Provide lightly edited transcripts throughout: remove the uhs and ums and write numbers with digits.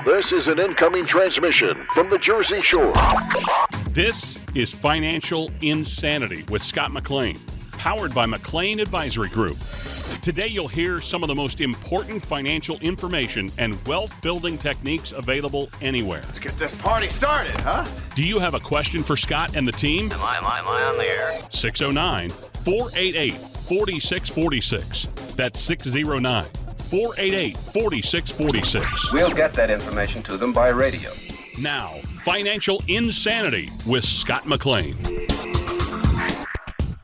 This is an incoming transmission from the Jersey Shore. This is Financial Insanity with Scott McLean, powered by McLean Advisory Group. Today you'll hear some of the most important financial information and wealth-building techniques available anywhere. Let's get this party started, huh? Do you have a question for Scott and the team? Am I on the air? 609-488-4646. That's 609-488-4646. We'll get that information to them by radio. Now, Financial Insanity with Scott McLean.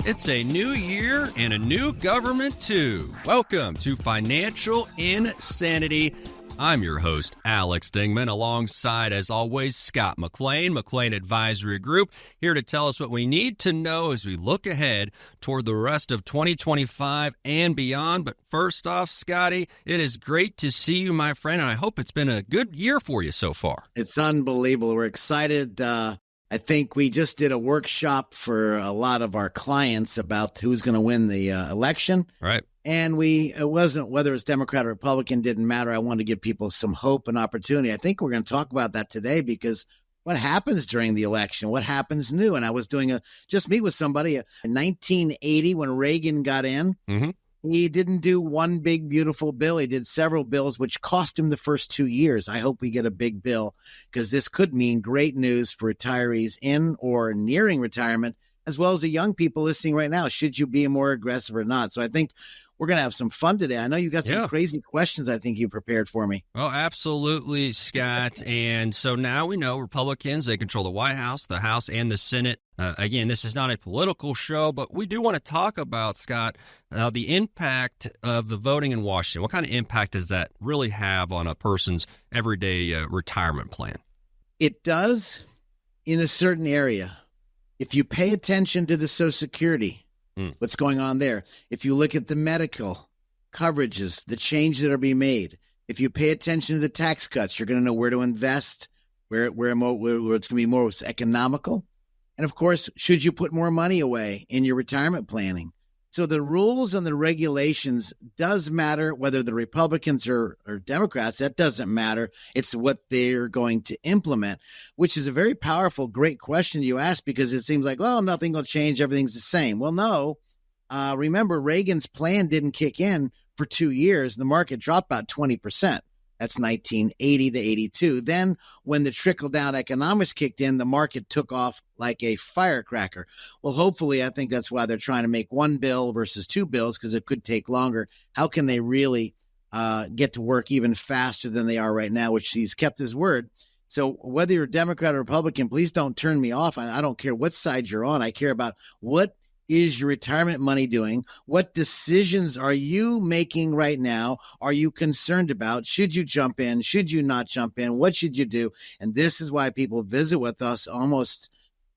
It's a new year and a new government, too. Welcome to Financial Insanity. I'm your host, Alex Dingman, alongside, as always, Scott McLean, McLean Advisory Group, here to tell us what we need to know as we look ahead toward the rest of 2025 and beyond. But first off, Scotty, it is great to see you, my friend, and I hope it's been a good year for you so far. It's unbelievable. We're excited. I think we just did a workshop for a lot of our clients about who's going to win the election. Right. And it wasn't whether it's Democrat or Republican, didn't matter. I wanted to give people some hope and opportunity. I think we're going to talk about that today because what happens during the election? What happens new? And I was just meet with somebody in 1980 when Reagan got in. Mm-hmm. He didn't do one big, beautiful bill. He did several bills, which cost him the first 2 years. I hope we get a big bill because this could mean great news for retirees in or nearing retirement, as well as the young people listening right now. Should you be more aggressive or not? So I think we're going to have some fun today. I know you got some crazy questions I think you prepared for me. Oh, absolutely, Scott. And so now we know Republicans, they control the White House, the House, and the Senate. Again, this is not a political show, but we do want to talk about, Scott, the impact of the voting in Washington. What kind of impact does that really have on a person's everyday retirement plan? It does in a certain area. If you pay attention to the Social Security, what's going on there, if you look at the medical coverages, the changes that are being made, if you pay attention to the tax cuts, you're going to know where to invest, where it's going to be more economical. And of course, should you put more money away in your retirement planning? So the rules and the regulations does matter, whether the Republicans or Democrats, that doesn't matter. It's what they're going to implement, which is a very powerful, great question you ask because it seems like, well, nothing will change. Everything's the same. Well, no. Remember, Reagan's plan didn't kick in for 2 years. The market dropped about 20%. That's 1980 to 82. Then when the trickle-down economics kicked in, the market took off like a firecracker. Well, hopefully, I think that's why they're trying to make one bill versus two bills because it could take longer. How can they really get to work even faster than they are right now, which he's kept his word. So whether you're a Democrat or Republican, please don't turn me off. I don't care what side you're on. I care about what is your retirement money doing? What decisions are you making right now? Are you concerned about? Should you jump in? Should you not jump in? What should you do? And this is why people visit with us almost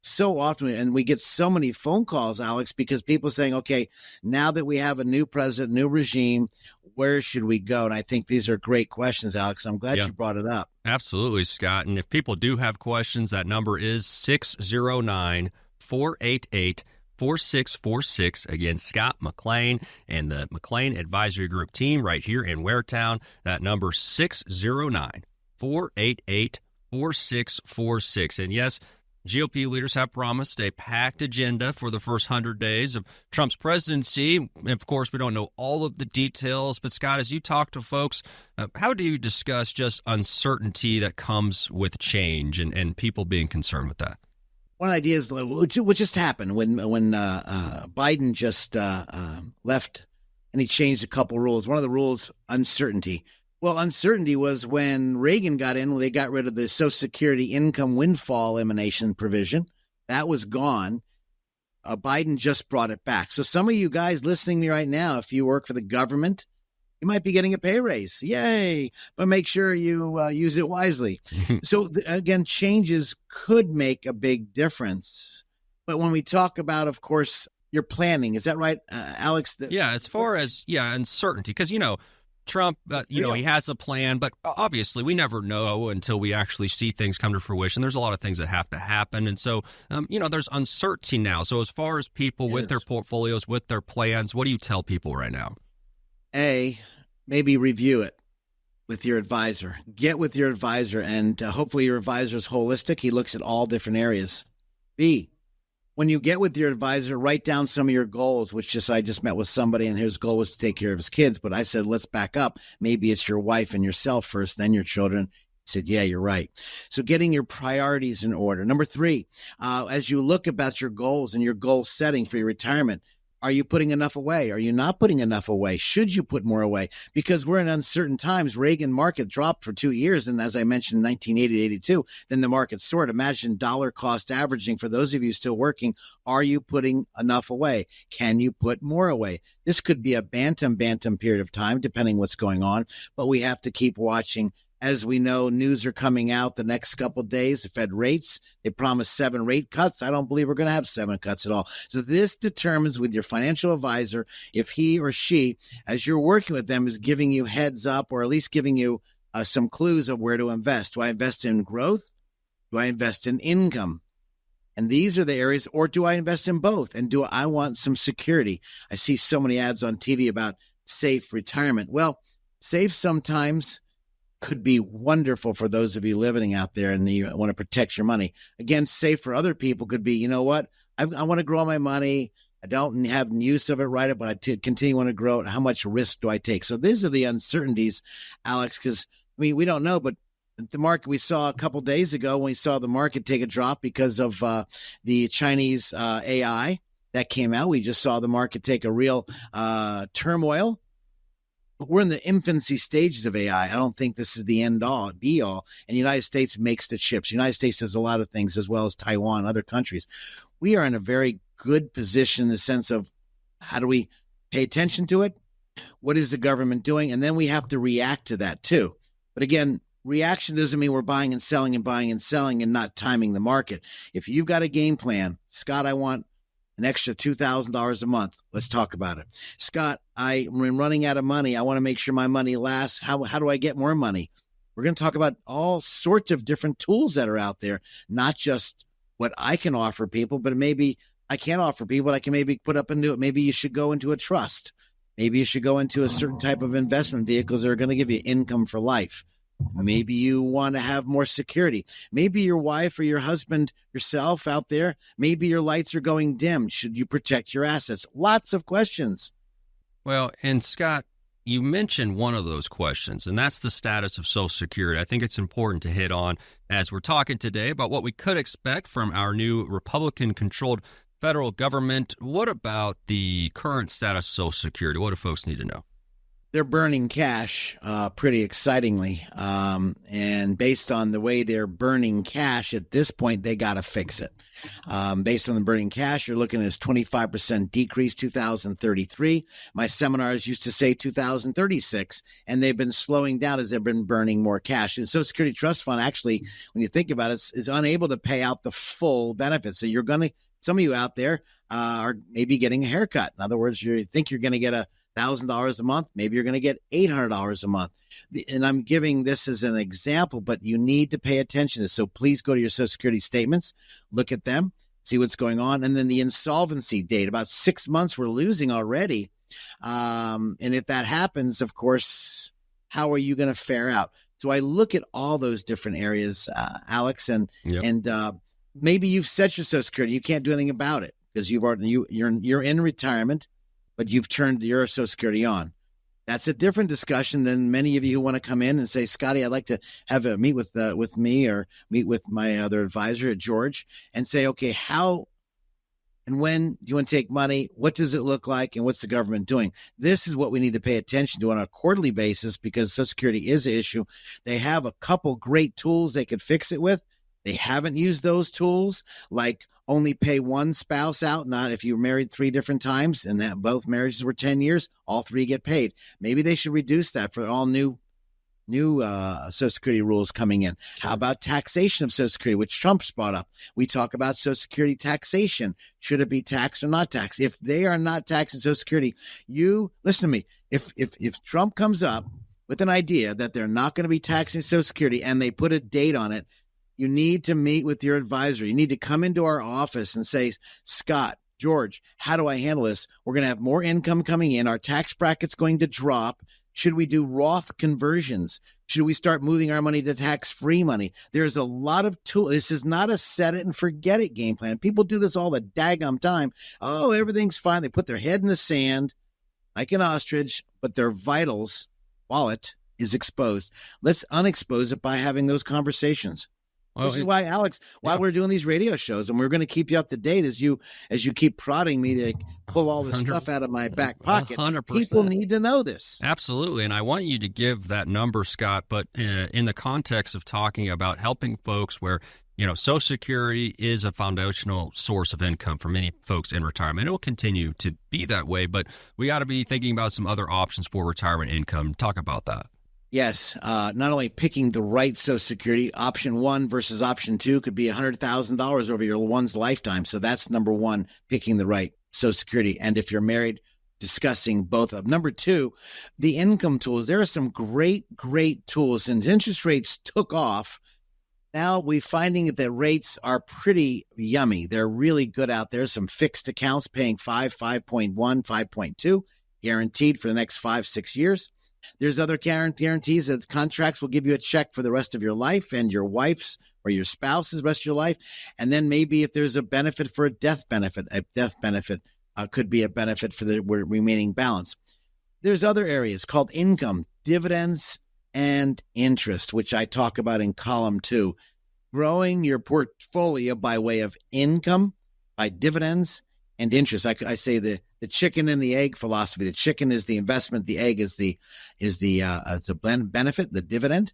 so often. And we get so many phone calls, Alex, because people saying, okay, now that we have a new president, new regime, where should we go? And I think these are great questions, Alex. I'm glad you brought it up. Absolutely, Scott. And if people do have questions, that number is 609-488-4646. Again, Scott McLean and the McLean Advisory Group team right here in Waretown. That number 609-488-4646. And yes, GOP leaders have promised a packed agenda for the first 100 days of Trump's presidency. Of course, we don't know all of the details, but Scott, as you talk to folks, how do you discuss just uncertainty that comes with change and people being concerned with that? One idea is what just happened when Biden just left and he changed a couple rules. One of the rules, uncertainty. Well, uncertainty was when Reagan got in, they got rid of the Social Security income windfall elimination provision. That was gone. Biden just brought it back. So some of you guys listening to me right now, if you work for the government, you might be getting a pay raise. Yay. But make sure you use it wisely. So again, changes could make a big difference. But when we talk about, of course, your planning, is that right, Alex? As far as, uncertainty, because, Trump, he has a plan, but obviously we never know until we actually see things come to fruition. There's a lot of things that have to happen. And so, there's uncertainty now. So as far as people with their portfolios, with their plans, what do you tell people right now? Maybe review it. with your advisor. Get with your advisor, and hopefully your advisor is holistic. He looks at all different areas. B, when you get with your advisor, write down some of your goals, I just met with somebody and his goal was to take care of his kids. But I said, let's back up. Maybe it's your wife and yourself first, then your children. He said, yeah, you're right. So getting your priorities in order. Number 3, as you look about your goals and your goal setting for your retirement, are you putting enough away? Are you not putting enough away? Should you put more away? Because we're in uncertain times. Reagan market dropped for 2 years. And as I mentioned, 1980 to 82, then the market soared. Imagine dollar cost averaging. For those of you still working, are you putting enough away? Can you put more away? This could be a bantam period of time, depending what's going on. But we have to keep watching. As we know, news are coming out the next couple of days. The Fed rates, they promised 7 rate cuts. I don't believe we're going to have 7 cuts at all. So this determines with your financial advisor if he or she, as you're working with them, is giving you heads up or at least giving you some clues of where to invest. Do I invest in growth? Do I invest in income? And these are the areas, or do I invest in both? And do I want some security? I see so many ads on TV about safe retirement. Well, safe sometimes could be wonderful for those of you living out there and you want to protect your money. Again, safe for other people could be, you know what? I want to grow my money. I don't have use of it right, but I continue want to grow it. How much risk do I take? So these are the uncertainties, Alex, because we don't know, but the market we saw a couple days ago when we saw the market take a drop because of the Chinese AI that came out. We just saw the market take a real turmoil. But we're in the infancy stages of AI. I don't think this is the end all, be all. And the United States makes the chips. The United States does a lot of things as well as Taiwan, other countries. We are in a very good position in the sense of how do we pay attention to it? What is the government doing? And then we have to react to that too. But again, reaction doesn't mean we're buying and selling and not timing the market. If you've got a game plan, Scott, I want an extra $2,000 a month. Let's talk about it. Scott, I'm running out of money. I want to make sure my money lasts. How do I get more money? We're going to talk about all sorts of different tools that are out there, not just what I can offer people, but maybe I can't offer people, but I can maybe put up into it. Maybe you should go into a trust. Maybe you should go into a certain type of investment vehicles that are going to give you income for life. Maybe you want to have more security. Maybe your wife or your husband, yourself out there, maybe your lights are going dim. Should you protect your assets? Lots of questions. Well, and Scott, you mentioned one of those questions, and that's the status of Social Security. I think it's important to hit on as we're talking today about what we could expect from our new Republican-controlled federal government. What about the current status of Social Security? What do folks need to know? They're burning cash pretty excitingly. And based on the way they're burning cash at this point, they got to fix it. Based on the burning cash, you're looking at a 25% decrease, 2033. My seminars used to say 2036, and they've been slowing down as they've been burning more cash. And Social Security Trust Fund, actually, when you think about it, is unable to pay out the full benefits. So you're going to, some of you out there are maybe getting a haircut. In other words, you think you're going to get $1,000 a month. Maybe you're going to get $800 a month. And I'm giving this as an example, but you need to pay attention to this. So please go to your Social Security statements, look at them, see what's going on. And then the insolvency date, about 6 months we're losing already. And if that happens, of course, how are you going to fare out? So I look at all those different areas, Alex, and maybe you've set your Social Security. You can't do anything about it because you're in retirement, but you've turned your Social Security on. That's a different discussion than many of you who want to come in and say, Scotty, I'd like to have a meet with me or meet with my other advisor, George, and say, okay, how and when do you want to take money? What does it look like? And what's the government doing? This is what we need to pay attention to on a quarterly basis because Social Security is an issue. They have a couple great tools they could fix it with. They haven't used those tools, like only pay one spouse out, not if you're married 3 different times and that both marriages were 10 years, all 3 get paid. Maybe they should reduce that for all new Social Security rules coming in. How about taxation of Social Security, which Trump's brought up? We talk about Social Security taxation. Should it be taxed or not taxed? If they are not taxing Social Security, you listen to me. If Trump comes up with an idea that they're not going to be taxing Social Security and they put a date on it, you need to meet with your advisor. You need to come into our office and say, Scott, George, how do I handle this? We're going to have more income coming in. Our tax bracket's going to drop. Should we do Roth conversions? Should we start moving our money to tax-free money? There's a lot of tools. This is not a set it and forget it game plan. People do this all the daggum time. Oh, everything's fine. They put their head in the sand like an ostrich, but their vitals, wallet, is exposed. Let's unexpose it by having those conversations. Which is why, Alex, we're doing these radio shows, and we're going to keep you up to date as you keep prodding me to pull all this stuff out of my back pocket. 100%. People need to know this. Absolutely, and I want you to give that number, Scott, but in the context of talking about helping folks where, Social Security is a foundational source of income for many folks in retirement. It will continue to be that way, but we got to be thinking about some other options for retirement income. Talk about that. Yes, not only picking the right Social Security, option 1 versus option 2 could be $100,000 over your one's lifetime. So that's number 1, picking the right Social Security. And if you're married, discussing both of them. Number 2, the income tools. There are some great tools, and interest rates took off. Now we're finding that the rates are pretty yummy. They're really good out there. Some fixed accounts paying 5.1, 5.2, guaranteed for the next 5-6 years. There's other guarantees that contracts will give you a check for the rest of your life and your wife's or your spouse's rest of your life. And then maybe if there's a benefit for a death benefit could be a benefit for the remaining balance. There's other areas called income, dividends, and interest, which I talk about in column 2. Growing your portfolio by way of income, by dividends, and interest. I say the chicken and the egg philosophy. The chicken is the investment. The egg is the benefit, the dividend.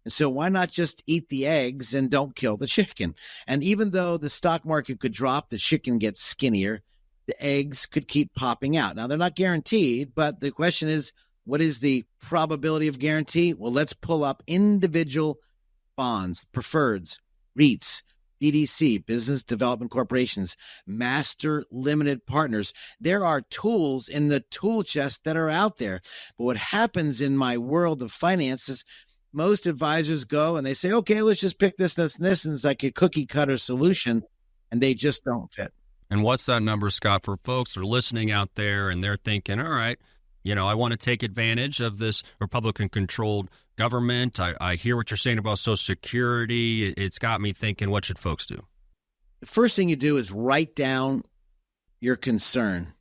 And so why not just eat the eggs and don't kill the chicken? And even though the stock market could drop, the chicken gets skinnier, the eggs could keep popping out. Now, they're not guaranteed, but the question is, what is the probability of guarantee? Well, let's pull up individual bonds, preferreds, REITs, BDC, business development corporations, master limited partners. There are tools in the tool chest that are out there. But what happens in my world of finances, most advisors go and they say, okay, let's just pick this, and it's like a cookie cutter solution, and they just don't fit. And what's that number, Scott, for folks who are listening out there and they're thinking, all right, I want to take advantage of this Republican-controlled government. I hear what you're saying about Social Security. It's got me thinking, what should folks do? The first thing you do is write down your concern.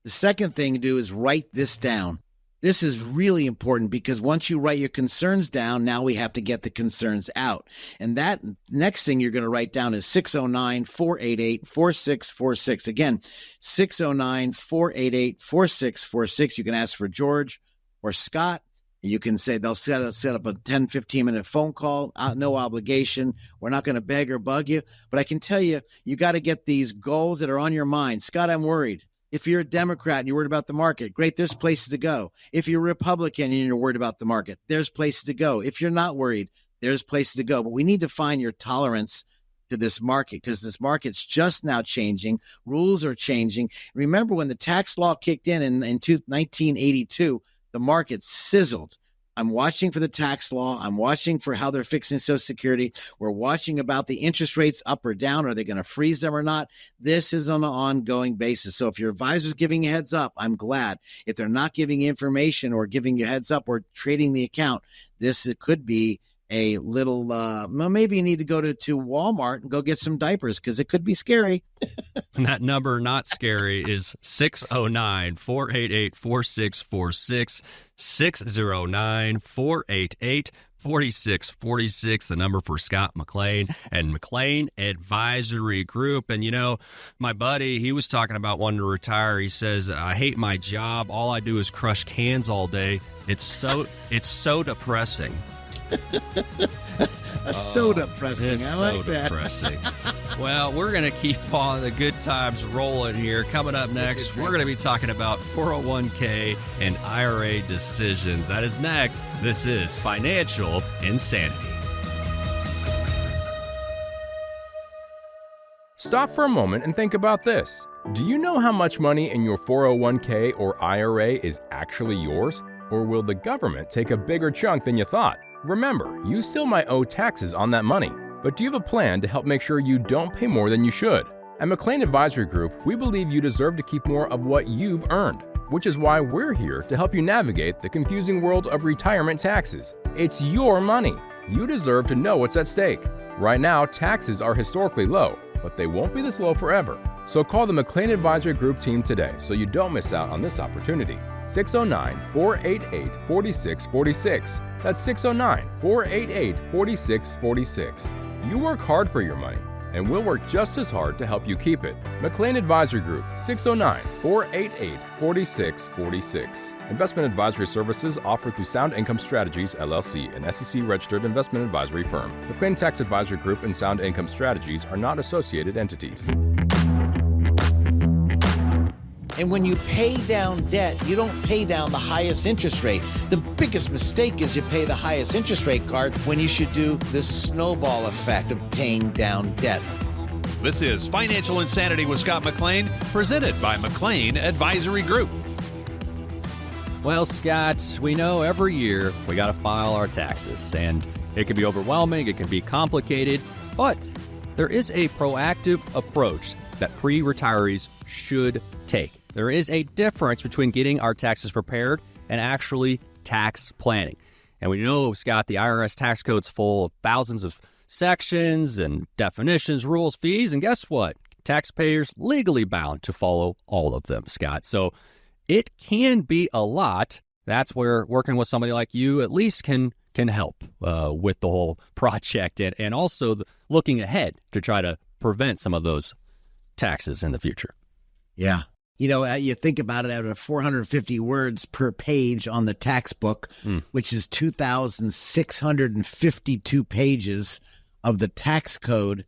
The second thing you do is write this down. This is really important because once you write your concerns down, now we have to get the concerns out. And that next thing you're going to write down is 609-488-4646. Again, 609-488-4646. You can ask for George or Scott. You can say they'll set up a 10, 15-minute phone call, no obligation. We're not going to beg or bug you. But I can tell you, you got to get these goals that are on your mind. Scott, I'm worried. If you're a Democrat and you're worried about the market, great, there's places to go. If you're a Republican and you're worried about the market, there's places to go. If you're not worried, there's places to go. But we need to find your tolerance to this market because this market's just now changing. Rules are changing. Remember when the tax law kicked in 1982, the market sizzled. I'm watching for the tax law. I'm watching for how they're fixing Social Security. We're watching about the interest rates up or down. Are they going to freeze them or not? This is on an ongoing basis. So if your advisor's giving you a heads up, I'm glad. If they're not giving you information or giving you a heads up or trading the account, it could be a little, maybe you need to go to Walmart and go get some diapers because it could be scary. And that number, not scary, is 609-488-4646, 609-488-4646, the number for Scott McLean and McLean Advisory Group. And, my buddy, he was talking about wanting to retire. He says, I hate my job. All I do is crush cans all day. It's so depressing. Soda pressing. I like that. Depressing. Well, we're going to keep on the good times rolling here. Coming up next, we're going to be talking about 401k and IRA decisions. That is next. This is Financial Insanity. Stop for a moment and think about this. Do you know how much money in your 401k or IRA is actually yours? Or will the government take a bigger chunk than you thought? Remember, you still might owe taxes on that money, but do you have a plan to help make sure you don't pay more than you should? At McLean Advisory Group, we believe you deserve to keep more of what you've earned. which is why we're here to help you navigate the confusing world of retirement taxes. It's your money. You deserve to know what's at stake. Right now, taxes are historically low, but they won't be this low forever. So call the McLean Advisory Group team today so you don't miss out on this opportunity. 609-488-4646. That's 609-488-4646. You work hard for your money, and we'll work just as hard to help you keep it. McLean Advisory Group, 609-488-4646. Investment advisory services offered through Sound Income Strategies, LLC, an SEC-registered investment advisory firm. McLean Tax Advisory Group and Sound Income Strategies are not associated entities. And when you pay down debt, you don't pay down the highest interest rate. The biggest mistake is you pay the highest interest rate card when you should do the snowball effect of paying down debt. This is Financial Insanity with Scott McLean, presented by McLean Advisory Group. Well, Scott, we know every year we got to file our taxes, and it can be overwhelming, it can be complicated, but there is a proactive approach that pre-retirees should take. There is a difference between getting our taxes prepared and actually tax planning. And we know, Scott, the IRS tax code's full of thousands of sections and definitions, rules, fees, and guess what? Taxpayers legally bound to follow all of them, Scott. So it can be a lot. That's where working with somebody like you at least can help with the whole project and also looking ahead to try to prevent some of those taxes in the future. Yeah. You know, you think about it, out of 450 words per page on the tax book, which is 2,652 pages of the tax code.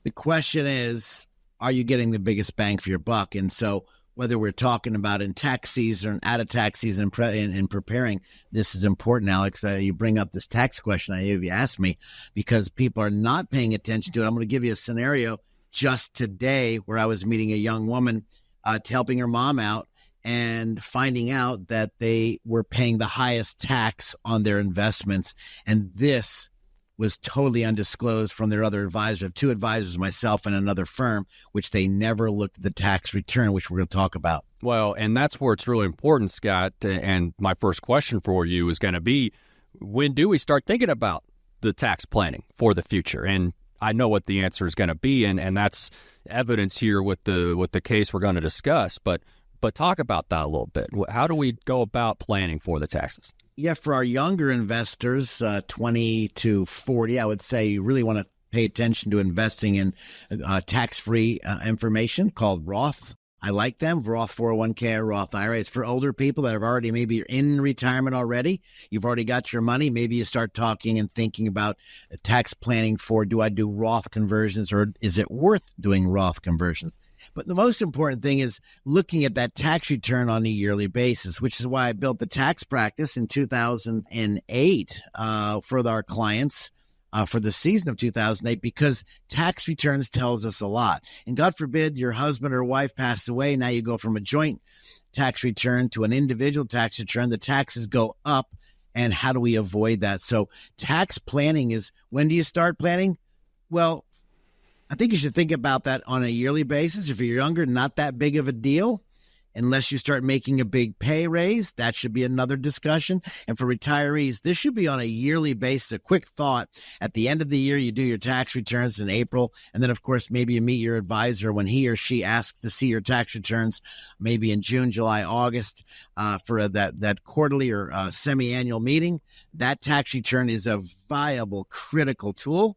The question is, are you getting the biggest bang for your buck? And so whether we're talking about in tax season, out of tax season, in preparing, this is important, Alex. You bring up this tax question you asked me because people are not paying attention to it. I'm going to give you a scenario just today where I was meeting a young woman helping her mom out and finding out that they were paying the highest tax on their investments. And this was totally undisclosed from their other advisor. I have two advisors, myself and another firm, which they never looked at the tax return, which we're going to talk about. Well, and that's where it's really important, Scott. And my first question for you is going to be, when do we start thinking about the tax planning for the future? And I know what the answer is going to be, and that's evidence here with the case we're going to discuss. But talk about that a little bit. How do we go about planning for the taxes? Yeah, for our younger investors, 20 to 40, I would say you really want to pay attention to investing in tax-free information called Roth. I like them, Roth 401k or Roth IRA. It's for older people that have already maybe you're in retirement already. You've already got your money. Maybe you start talking and thinking about tax planning for, do I do Roth conversions or is it worth doing Roth conversions? But the most important thing is looking at that tax return on a yearly basis, which is why I built the tax practice in 2008 for our clients. For the season of 2008, because tax returns tells us a lot. And God forbid your husband or wife passed away. Now you go from a joint tax return to an individual tax return. The taxes go up. And how do we avoid that? So tax planning is, when do you start planning? Well, I think you should think about that on a yearly basis. If you're younger, not that big of a deal. Unless you start making a big pay raise, that should be another discussion. And for retirees, this should be on a yearly basis. A quick thought: at the end of the year, you do your tax returns in April. And then, of course, maybe you meet your advisor when he or she asks to see your tax returns, maybe in June, July, August, for that quarterly or semi-annual meeting. That tax return is a viable, critical tool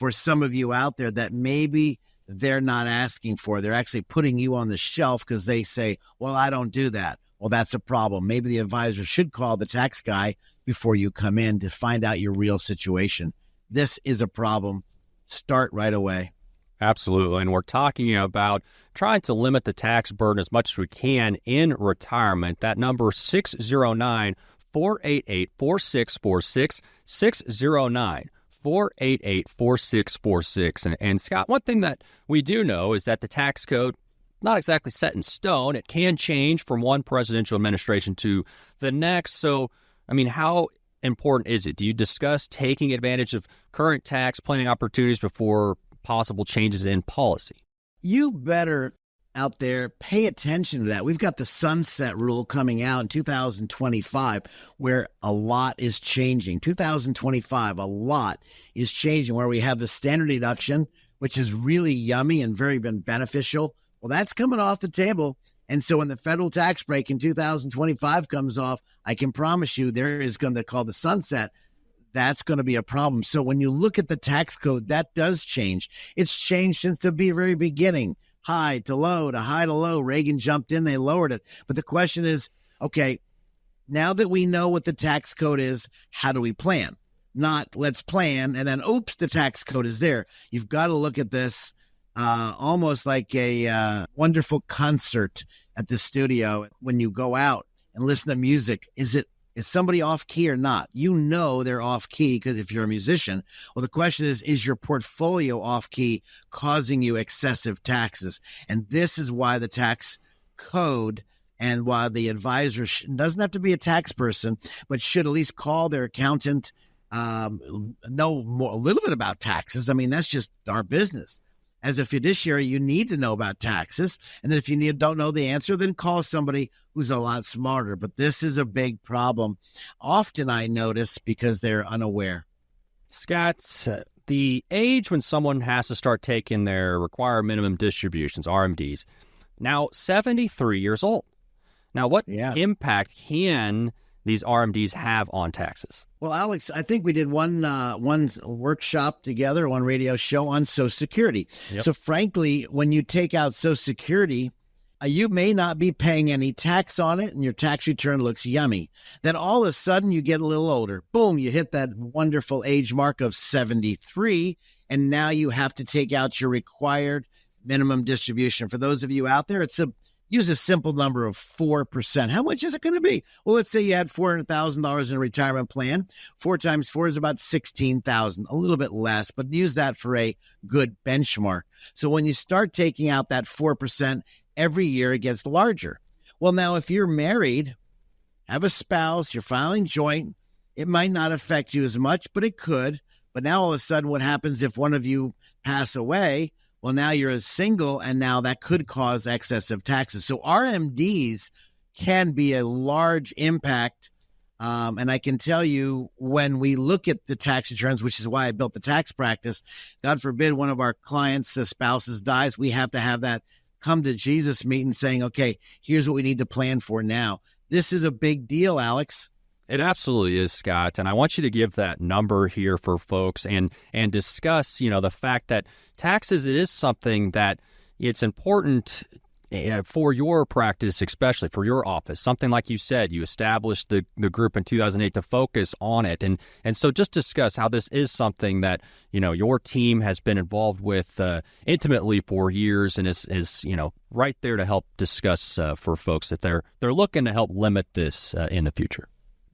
for some of you out there that maybe they're not asking for. They're actually putting you on the shelf because they say, well, I don't do that. Well, that's a problem. Maybe the advisor should call the tax guy before you come in to find out your real situation. This is a problem. Start right away. Absolutely. And we're talking about trying to limit the tax burden as much as we can in retirement. That number, 609-488-4646, 609-488-4646. And Scott, one thing that we do know is that the tax code, not exactly set in stone. It can change from one presidential administration to the next. So, I mean, how important is it? Do you discuss taking advantage of current tax planning opportunities before possible changes in policy? You better out there, pay attention to that. We've got the sunset rule coming out in 2025 where a lot is changing. 2025, a lot is changing where we have the standard deduction, which is really yummy and very been beneficial. Well, that's coming off the table. And so when the federal tax break in 2025 comes off, I can promise you there is going to call the sunset. That's going to be a problem. So when you look at the tax code, that does change. It's changed since the very beginning. High to low to high to low. Reagan jumped in, they lowered it. But the question is, okay, now that we know what the tax code is, how do we plan? Not let's plan and then, oops, the tax code is there. You've got to look at this almost like a wonderful concert at the studio. When you go out and listen to music, is somebody off key or not? You know they're off key because if you're a musician. Well, the question is your portfolio off key causing you excessive taxes? And this is why the tax code and why the advisor doesn't have to be a tax person, but should at least call their accountant, know more, a little bit about taxes. I mean, that's just our business. As a fiduciary, you need to know about taxes. And then if you don't know the answer, then call somebody who's a lot smarter. But this is a big problem. Often I notice because they're unaware. Scott, the age when someone has to start taking their required minimum distributions, RMDs, now 73 years old. Now, what impact can these RMDs have on taxes? Well, Alex, I think we did one workshop together, one radio show on Social Security. Yep. So frankly, when you take out Social Security, you may not be paying any tax on it and your tax return looks yummy. Then all of a sudden you get a little older. Boom, you hit that wonderful age mark of 73, and now you have to take out your required minimum distribution. For those of you out there, use a simple number of 4%. How much is it going to be? Well, let's say you had $400,000 in a retirement plan. 4 times 4 is about $16,000, a little bit less, but use that for a good benchmark. So when you start taking out that 4%, every year it gets larger. Well, now if you're married, have a spouse, you're filing joint, it might not affect you as much, but it could. But now all of a sudden what happens if one of you pass away? Well, now you're a single, and now that could cause excessive taxes. So RMDs can be a large impact. And I can tell you when we look at the tax returns, which is why I built the tax practice, God forbid one of our clients' spouses dies, we have to have that come to Jesus meeting saying, okay, here's what we need to plan for now. This is a big deal, Alex. It absolutely is, Scott. And I want you to give that number here for folks and discuss, the fact that taxes, it is something that it's important for your practice, especially for your office. Something like you said, you established the group in 2008 to focus on it. And so just discuss how this is something that, your team has been involved with intimately for years and is right there to help discuss for folks that they're looking to help limit this in the future.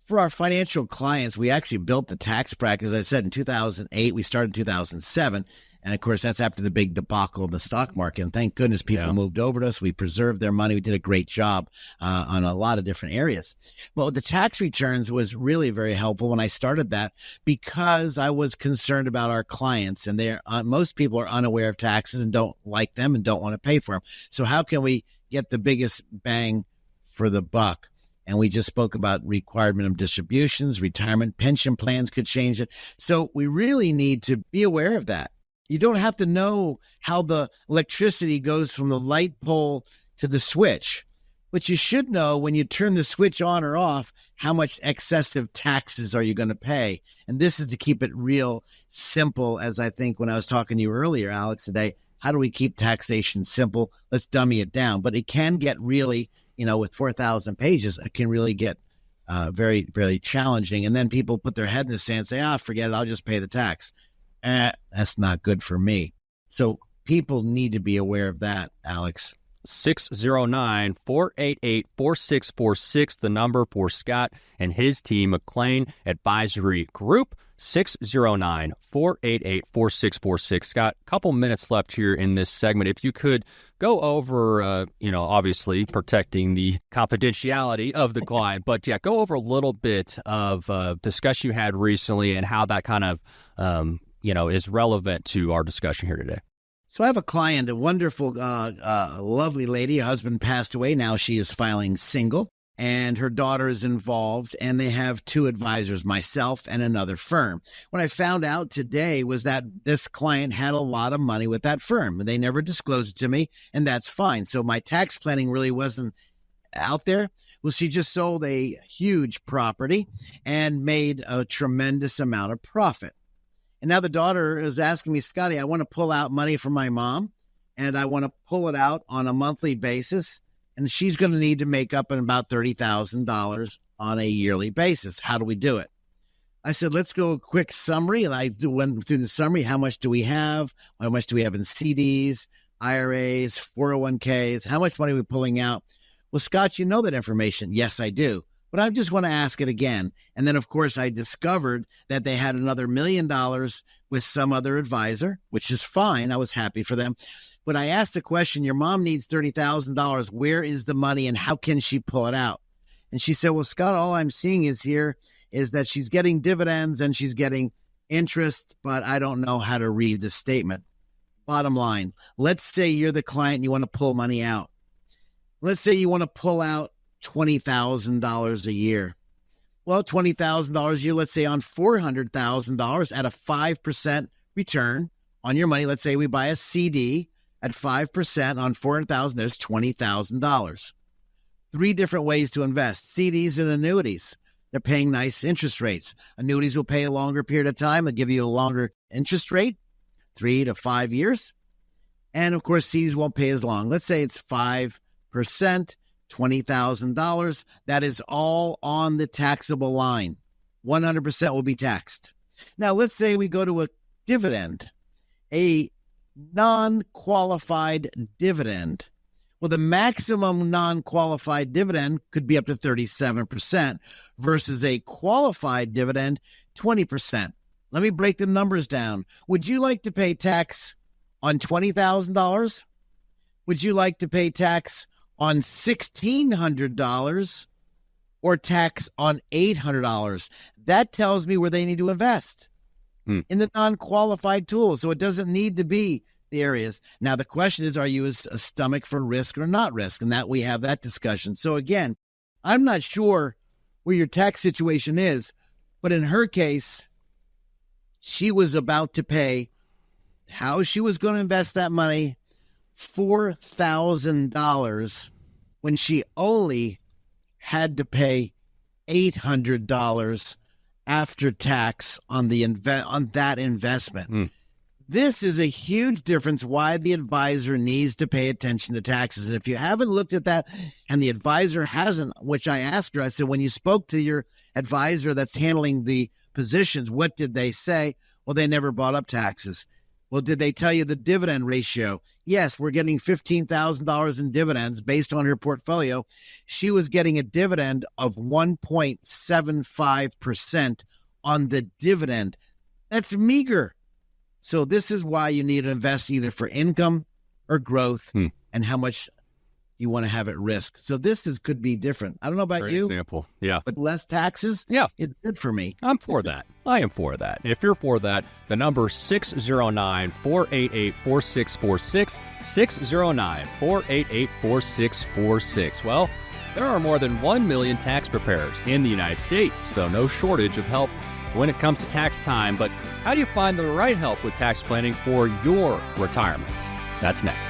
For our financial clients, we actually built the tax practice, as I said, in 2008. We started in 2007. And, of course, that's after the big debacle of the stock market. And thank goodness people moved over to us. We preserved their money. We did a great job on a lot of different areas. But with the tax returns was really very helpful when I started that because I was concerned about our clients. And most people are unaware of taxes and don't like them and don't want to pay for them. So how can we get the biggest bang for the buck? And we just spoke about required minimum distributions, retirement, pension plans could change it. So we really need to be aware of that. You don't have to know how the electricity goes from the light pole to the switch, but you should know when you turn the switch on or off, how much excessive taxes are you going to pay? And this is to keep it real simple, as I think when I was talking to you earlier, Alex, today, how do we keep taxation simple? Let's dummy it down. But it can get really, with 4,000 pages, it can really get very, very challenging. And then people put their head in the sand and say, forget it, I'll just pay the tax. That's not good for me. So people need to be aware of that, Alex. 609-488-4646, the number for Scott and his team, McLean Advisory Group, 609-488-4646. Scott, a couple minutes left here in this segment. If you could go over, obviously protecting the confidentiality of the client, but go over a little bit of discussion you had recently and how that kind of, is relevant to our discussion here today. So I have a client, a wonderful, lovely lady. Her husband passed away. Now she is filing single, and her daughter is involved, and they have two advisors, myself and another firm. What I found out today was that this client had a lot of money with that firm. They never disclosed it to me, and that's fine. So my tax planning really wasn't out there. Well, she just sold a huge property and made a tremendous amount of profit. And now the daughter is asking me, Scotty, I want to pull out money from my mom, and I want to pull it out on a monthly basis. And she's going to need to make up about $30,000 on a yearly basis. How do we do it? I said, let's go a quick summary. And I went through the summary. How much do we have? How much do we have in CDs, IRAs, 401ks? How much money are we pulling out? Well, Scott, you know that information. Yes, I do. But I just want to ask it again. And then, of course, I discovered that they had another $1 million with some other advisor, which is fine. I was happy for them. But I asked the question, your mom needs $30,000. Where is the money and how can she pull it out? And she said, well, Scott, all I'm seeing is that she's getting dividends and she's getting interest, but I don't know how to read the statement. Bottom line, let's say you're the client and you want to pull money out. Let's say you want to pull out $20,000 a year. Well, $20,000 a year, let's say on $400,000 at a 5% return on your money. Let's say we buy a CD at 5% on $400,000, there's $20,000. 3 different ways to invest. CDs and annuities. They're paying nice interest rates. Annuities will pay a longer period of time. They'll give you a longer interest rate, 3 to 5 years. And of course, CDs won't pay as long. Let's say it's 5%, $20,000. That is all on the taxable line. 100% will be taxed. Now, let's say we go to a dividend, a non-qualified dividend. Well, the maximum non-qualified dividend could be up to 37% versus a qualified dividend, 20%. Let me break the numbers down. Would you like to pay tax on $20,000? Would you like to pay tax on $1,600 or tax on $800? That tells me where they need to invest in the non-qualified tools. So it doesn't need to be the areas. Now, the question is, are you a stomach for risk or not risk? And that we have that discussion. So again, I'm not sure where your tax situation is, but in her case, she was about to pay how she was going to invest that money, $4,000 when she only had to pay $800 after tax on that investment. This is a huge difference why the advisor needs to pay attention to taxes. And if you haven't looked at that and the advisor hasn't, which I asked her, I said, when you spoke to your advisor that's handling the positions, what did they say? Well, they never brought up taxes. Well, did they tell you the dividend ratio? Yes, we're getting $15,000 in dividends based on her portfolio. She was getting a dividend of 1.75% on the dividend. That's meager. So this is why you need to invest either for income or growth and how much you want to have at risk. So could be different. I don't know about Great you. example. Yeah. But less taxes, yeah, it's good for me. I'm for that. I am for that. If you're for that, the number 609-488-4646, 609-488-4646. Well, there are more than 1 million tax preparers in the United States, so no shortage of help when it comes to tax time. But how do you find the right help with tax planning for your retirement? That's next.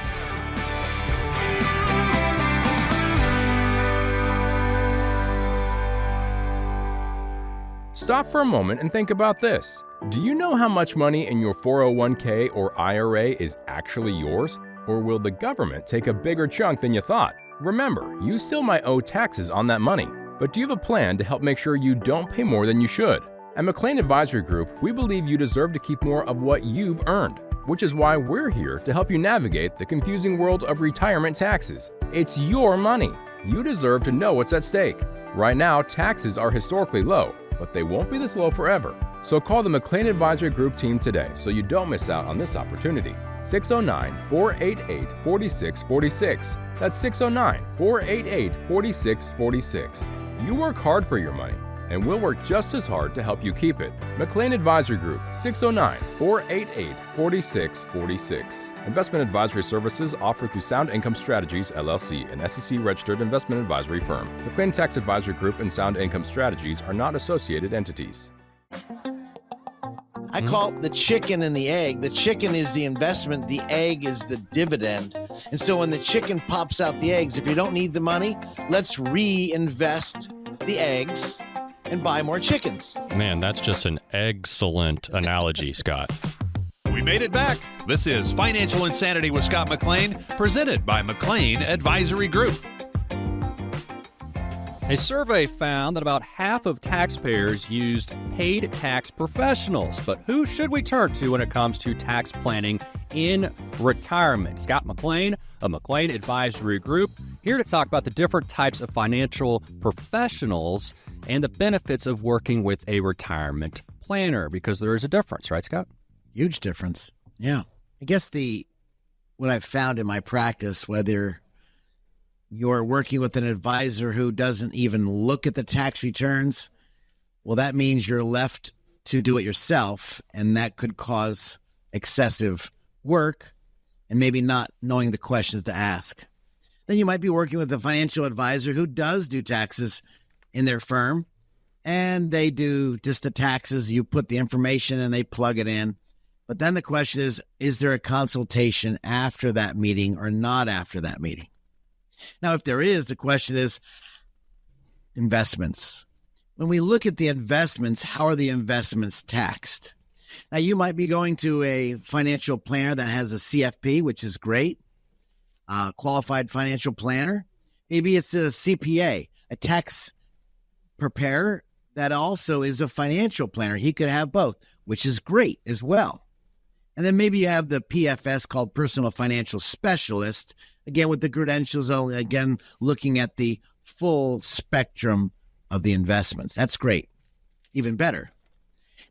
Stop for a moment and think about this. Do you know how much money in your 401k or IRA is actually yours? Or will the government take a bigger chunk than you thought? Remember, you still might owe taxes on that money, but do you have a plan to help make sure you don't pay more than you should? At McLean Advisory Group, we believe you deserve to keep more of what you've earned, which is why we're here to help you navigate the confusing world of retirement taxes. It's your money. You deserve to know what's at stake. Right now, taxes are historically low, but they won't be this low forever. So call the McLean Advisory Group team today so you don't miss out on this opportunity. 609-488-4646. That's 609-488-4646. You work hard for your money, and we'll work just as hard to help you keep it. McLean Advisory Group, 609-488-4646. Investment advisory services offered through Sound Income Strategies, LLC, an SEC-registered investment advisory firm. McLean Tax Advisory Group and Sound Income Strategies are not associated entities. I call it the chicken and the egg. The chicken is the investment. The egg is the dividend. And so when the chicken pops out the eggs, if you don't need the money, let's reinvest the eggs and buy more chickens. Man, that's just an excellent analogy, Scott. We made it back. This is Financial Insanity with Scott McLean, presented by McLean Advisory Group. A survey found that about half of taxpayers used paid tax professionals. But who should we turn to when it comes to tax planning in retirement? Scott McLean of McLean Advisory Group, here to talk about the different types of financial professionals and the benefits of working with a retirement planner, because there is a difference, right, Scott? Huge difference. Yeah. I guess what I've found in my practice, whether you're working with an advisor who doesn't even look at the tax returns, well, that means you're left to do it yourself, and that could cause excessive work and maybe not knowing the questions to ask. Then you might be working with a financial advisor who does do taxes in their firm, and they do just the taxes. You put the information and they plug it in. But then the question is there a consultation after that meeting or not after that meeting? Now, if there is, the question is investments. When we look at the investments, how are the investments taxed? Now, you might be going to a financial planner that has a CFP, which is great, qualified financial planner. Maybe it's a CPA, a tax preparer that also is a financial planner. He could have both, which is great as well. And then maybe you have the PFS, called Personal Financial Specialist, again with the credentials, again looking at the full spectrum of the investments. That's great. Even better.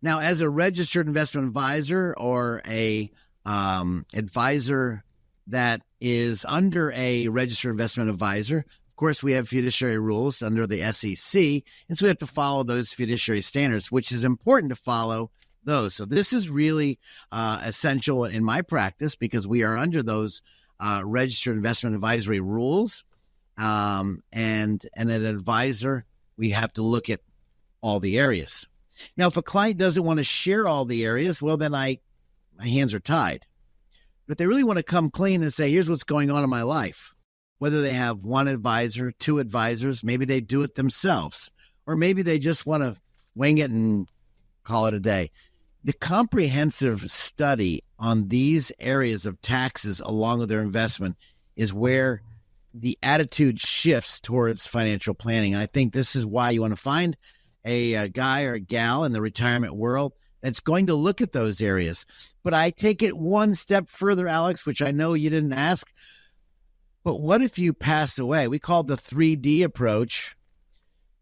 Now, as a registered investment advisor or a advisor that is under a registered investment advisor, of course, we have fiduciary rules under the SEC, and so we have to follow those fiduciary standards, which is important to follow those. So this is really essential in my practice because we are under those registered investment advisory rules. And an advisor, we have to look at all the areas. Now, if a client doesn't want to share all the areas, well, then my hands are tied. But if they really want to come clean and say, here's what's going on in my life, whether they have one advisor, two advisors, maybe they do it themselves, or maybe they just want to wing it and call it a day. The comprehensive study on these areas of taxes along with their investment is where the attitude shifts towards financial planning. And I think this is why you want to find a guy or a gal in the retirement world that's going to look at those areas. But I take it one step further, Alex, which I know you didn't ask. But what if you pass away? We call it the 3D approach.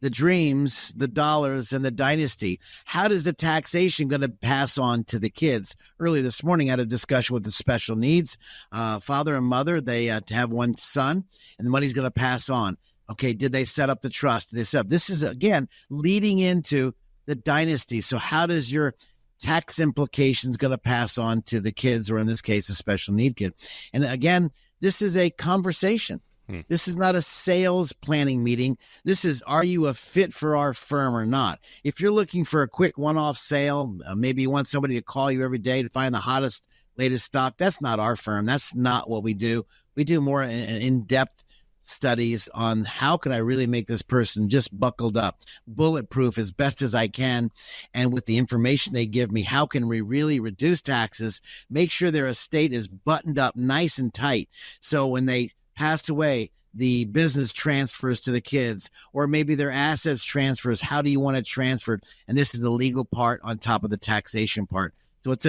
The dreams, the dollars, and the dynasty. How does the taxation going to pass on to the kids? Early this morning, I had a discussion with the special needs father and mother. They have one son, and the money's going to pass on. Okay, did they set up the trust? Did they set up? This is, again, leading into the dynasty. So how does your tax implications going to pass on to the kids, or in this case, a special need kid? And again, this is a conversation. This is not a sales planning meeting. This is, are you a fit for our firm or not? If you're looking for a quick one-off sale, maybe you want somebody to call you every day to find the hottest, latest stock, that's not our firm. That's not what we do. We do more in-depth studies on how can I really make this person just buckled up, bulletproof as best as I can. And with the information they give me, how can we really reduce taxes, make sure their estate is buttoned up nice and tight. So when they passed away, the business transfers to the kids, or maybe their assets transfers. How do you want it transferred? And this is the legal part on top of the taxation part. So it's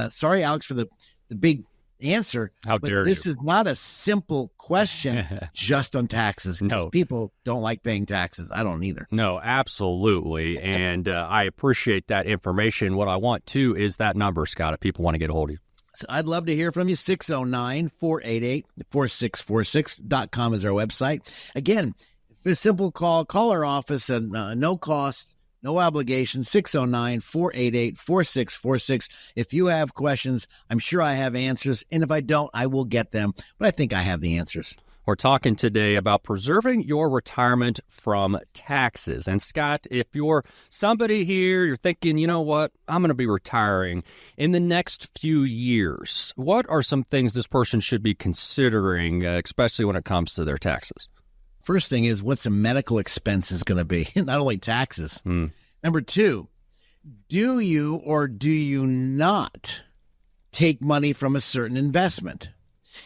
sorry, Alex, for the big answer. How dare you? This is not a simple question just on taxes. No. People don't like paying taxes. I don't either. No, absolutely. And I appreciate that information. What I want, too, is that number, Scott, if people want to get a hold of you. So I'd love to hear from you. 609-488-4646.com is our website. Again, a simple call our office, and no cost, No obligation, 609-488-4646. If you have questions, I'm sure I have answers. And if I don't, I will get them. But I think I have the answers. We're talking today about preserving your retirement from taxes. And Scott, if you're somebody here, you're thinking, you know what, I'm going to be retiring in the next few years. What are some things this person should be considering, especially when it comes to their taxes? First thing is, what's the medical expenses going to be? Not only taxes. Number two, do you or do you not take money from a certain investment?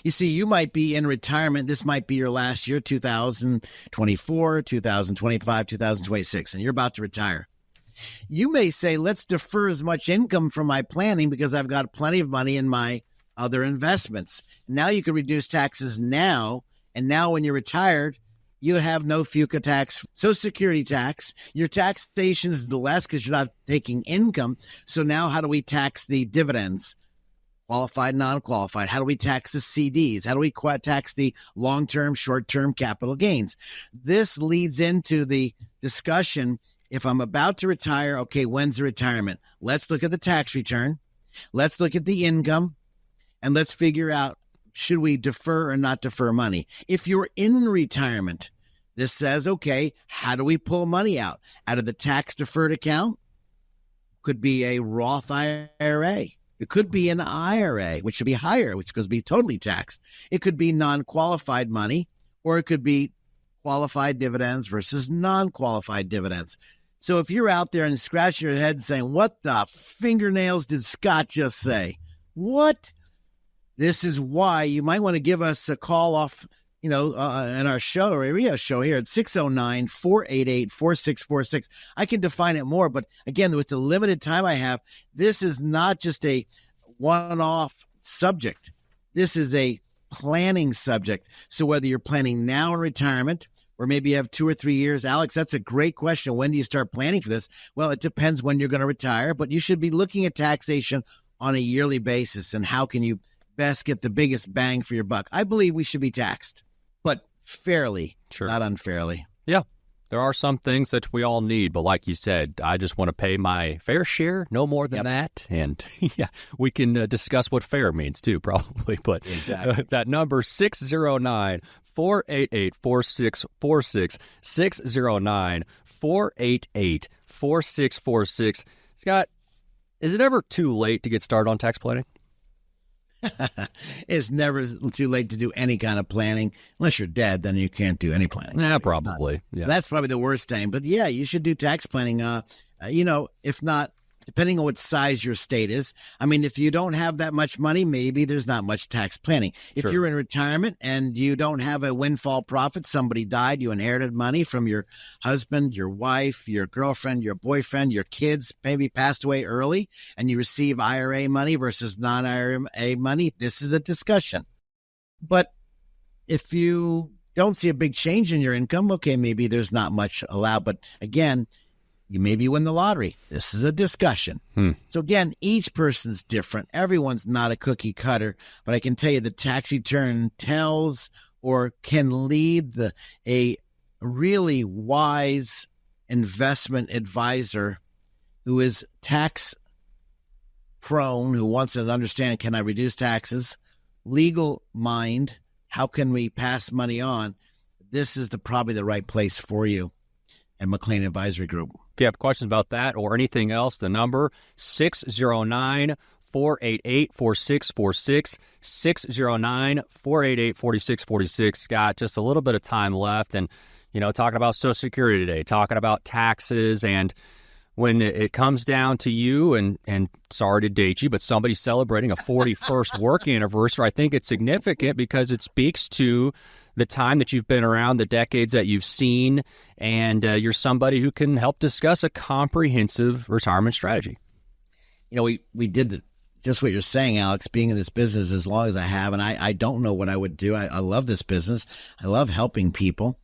You see, you might be in retirement. This might be your last year, 2024, 2025, 2026, and you're about to retire. You may say, let's defer as much income from my planning because I've got plenty of money in my other investments. Now you can reduce taxes now, and now when you're retired, you have no FUCA tax, Social Security tax. Your taxation is less because you're not taking income. So now how do we tax the dividends? Qualified, non-qualified. How do we tax the CDs? How do we tax the long-term, short-term capital gains? This leads into the discussion. If I'm about to retire, okay, when's the retirement? Let's look at the tax return. Let's look at the income, and let's figure out, should we defer or not defer money? If you're in retirement, this says, okay, how do we pull money out? Out of the tax-deferred account? Could be a Roth IRA. It could be an IRA, which should be higher, which could be totally taxed. It could be non-qualified money, or it could be qualified dividends versus non-qualified dividends. So if you're out there and scratching your head saying, what the fingernails did Scott just say? What? This is why you might want to give us a call off, in our show, or area show here at 609-488-4646. I can define it more, but again, with the limited time I have, this is not just a one-off subject. This is a planning subject. So whether you're planning now in retirement, or maybe you have 2 or 3 years, Alex, that's a great question. When do you start planning for this? Well, it depends when you're going to retire, but you should be looking at taxation on a yearly basis and how can you best get the biggest bang for your buck. I believe we should be taxed, but fairly, not unfairly. Yeah, there are some things that we all need, but like you said, I just want to pay my fair share, no more than that. And yeah, we can discuss what fair means too, probably. But exactly. That number, 609-488-4646, 609-488-4646. Scott, is it ever too late to get started on tax planning? It's never too late to do any kind of planning. Unless you're dead, then you can't do any planning. Yeah, probably. Yeah. That's probably the worst thing. But yeah, you should do tax planning. If not, depending on what size your state is. I mean, if you don't have that much money, maybe there's not much tax planning. If you're in retirement and you don't have a windfall profit, somebody died, you inherited money from your husband, your wife, your girlfriend, your boyfriend, your kids maybe passed away early, and you receive IRA money versus non-IRA money, this is a discussion. But if you don't see a big change in your income, okay, maybe there's not much allowed. But again, you maybe win the lottery. This is a discussion. So again, each person's different. Everyone's not a cookie cutter, but I can tell you the tax return tells or can lead a really wise investment advisor who is tax prone, who wants to understand, can I reduce taxes? Legal mind, how can we pass money on? This is probably the right place for you at McLean Advisory Group. If you have questions about that or anything else, the number 609-488-4646, 609-488-4646. Scott, just a little bit of time left, and talking about Social Security today, talking about taxes, and when it comes down to you, and sorry to date you, but somebody celebrating a 41st work anniversary, I think it's significant because it speaks to the time that you've been around, the decades that you've seen, and you're somebody who can help discuss a comprehensive retirement strategy. We did just what you're saying, Alex, being in this business as long as I have, and I don't know what I would do. I love this business. I love helping people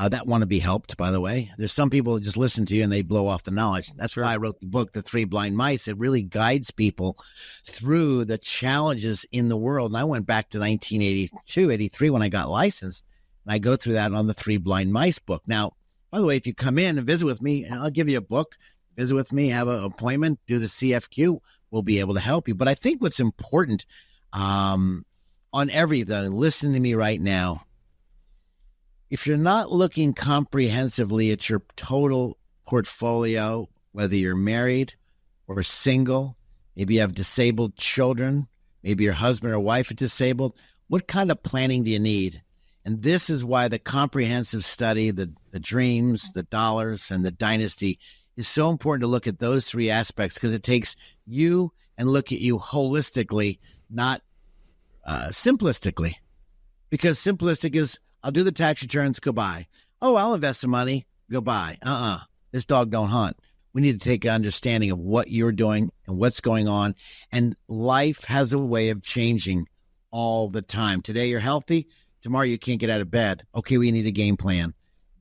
that want to be helped, by the way. There's some people that just listen to you and they blow off the knowledge. That's why I wrote the book, The Three Blind Mice. It really guides people through the challenges in the world. And I went back to 1982, 83 when I got licensed, and I go through that on the Three Blind Mice book. Now, by the way, if you come in and visit with me, I'll give you a book. visit with me, have an appointment, do the CFQ. We'll be able to help you. But I think what's important on everything, listen to me right now. If you're not looking comprehensively at your total portfolio, whether you're married or single, maybe you have disabled children, maybe your husband or wife is disabled, what kind of planning do you need? And this is why the comprehensive study, the dreams, the dollars, and the dynasty is so important to look at those three aspects, because it takes you and look at you holistically, not simplistically. Because simplistic is, I'll do the tax returns, goodbye. Oh, I'll invest some money, goodbye. This dog don't hunt. We need to take an understanding of what you're doing and what's going on. And life has a way of changing all the time. Today you're healthy. Tomorrow you can't get out of bed. Okay, we need a game plan.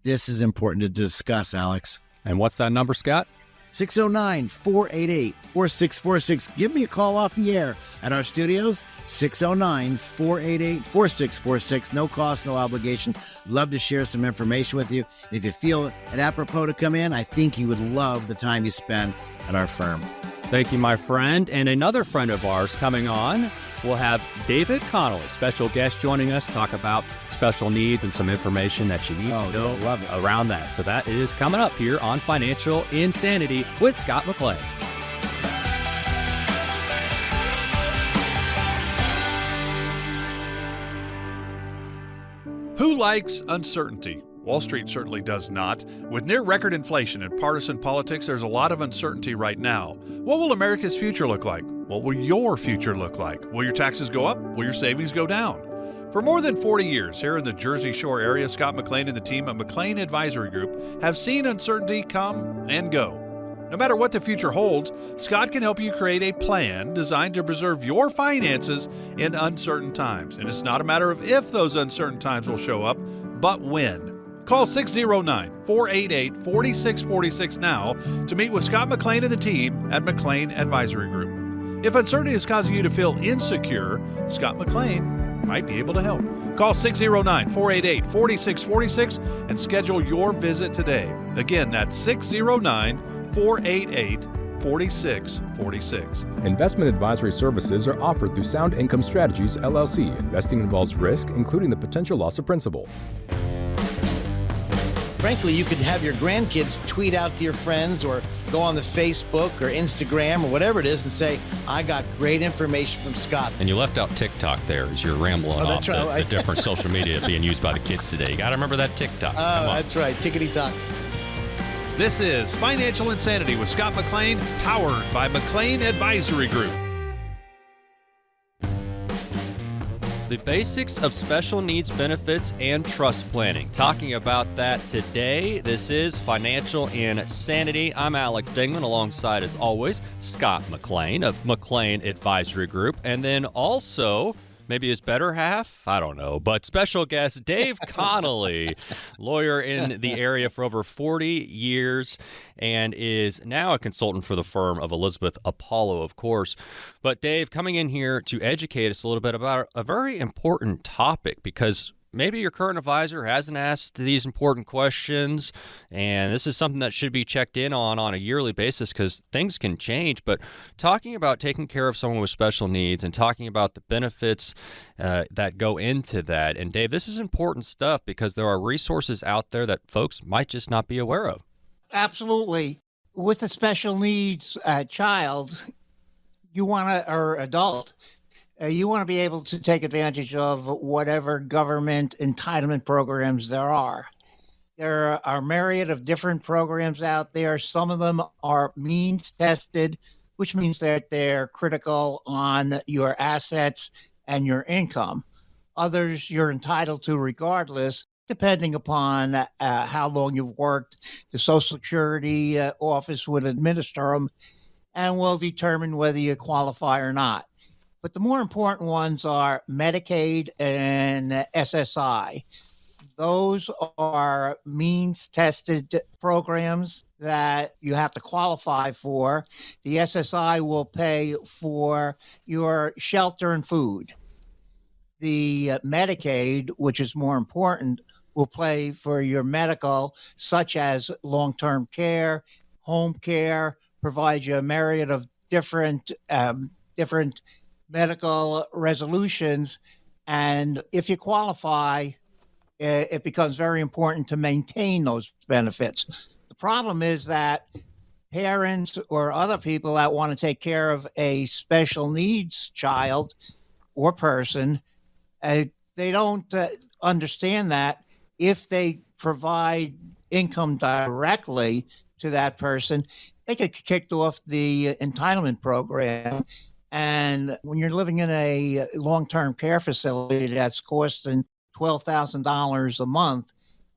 This is important to discuss, Alex. And what's that number, Scott? 609-488-4646. Give me a call off the air at our studios, 609-488-4646. No cost, no obligation. Love to share some information with you. And if you feel it apropos to come in, I think you would love the time you spend at our firm. Thank you, my friend. And another friend of ours coming on, we'll have David Connolly, special guest, joining us, talk about special needs and some information that you need to know around that. So that is coming up here on Financial Insanity with Scott McLean. Who likes uncertainty? Wall Street certainly does not. With near record inflation and partisan politics, there's a lot of uncertainty right now. What will America's future look like? What will your future look like? Will your taxes go up? Will your savings go down? For more than 40 years here in the Jersey Shore area, Scott McLean and the team at McLean Advisory Group have seen uncertainty come and go. No matter what the future holds, Scott can help you create a plan designed to preserve your finances in uncertain times. And it's not a matter of if those uncertain times will show up, but when. Call 609-488-4646 now to meet with Scott McLean and the team at McLean Advisory Group. If uncertainty is causing you to feel insecure, Scott McLean might be able to help. Call 609-488-4646 and schedule your visit today. Again, that's 609-488-4646. Investment advisory services are offered through Sound Income Strategies, LLC. Investing involves risk, including the potential loss of principal. Frankly, you could have your grandkids tweet out to your friends or go on the Facebook or Instagram or whatever it is and say, I got great information from Scott. And you left out TikTok there as you're rambling off the different social media being used by the kids today. You got to remember that TikTok. Oh, that's right. Tickety-tock. This is Financial Insanity with Scott McLean, powered by McLean Advisory Group. The basics of special needs benefits and trust planning. Talking about that today. This is Financial Insanity. I'm Alex Dingman, alongside, as always, Scott McLean of McLean Advisory Group. And then also, maybe his better half, I don't know, but special guest Dave Connolly, lawyer in the area for over 40 years and is now a consultant for the firm of Elizabeth Apollo, of course. But Dave, coming in here to educate us a little bit about a very important topic, because maybe your current advisor hasn't asked these important questions, and this is something that should be checked in on a yearly basis, because things can change. But talking about taking care of someone with special needs and talking about the benefits that go into that. And Dave, this is important stuff because there are resources out there that folks might just not be aware of. Absolutely. With a special needs child, or adult, you want to be able to take advantage of whatever government entitlement programs there are. There are a myriad of different programs out there. Some of them are means tested, which means that they're critical on your assets and your income. Others you're entitled to regardless, depending upon how long you've worked. The Social Security office would administer them and will determine whether you qualify or not. But the more important ones are Medicaid and SSI. Those are means-tested programs that you have to qualify for. The SSI will pay for your shelter and food. The Medicaid, which is more important, will pay for your medical, such as long-term care, home care, provide you a myriad of different medical resolutions. And if you qualify, it becomes very important to maintain those benefits. The problem is that parents or other people that want to take care of a special needs child or person, they don't understand that if they provide income directly to that person, they get kicked off the entitlement program. And when you're living in a long-term care facility that's costing $12,000 a month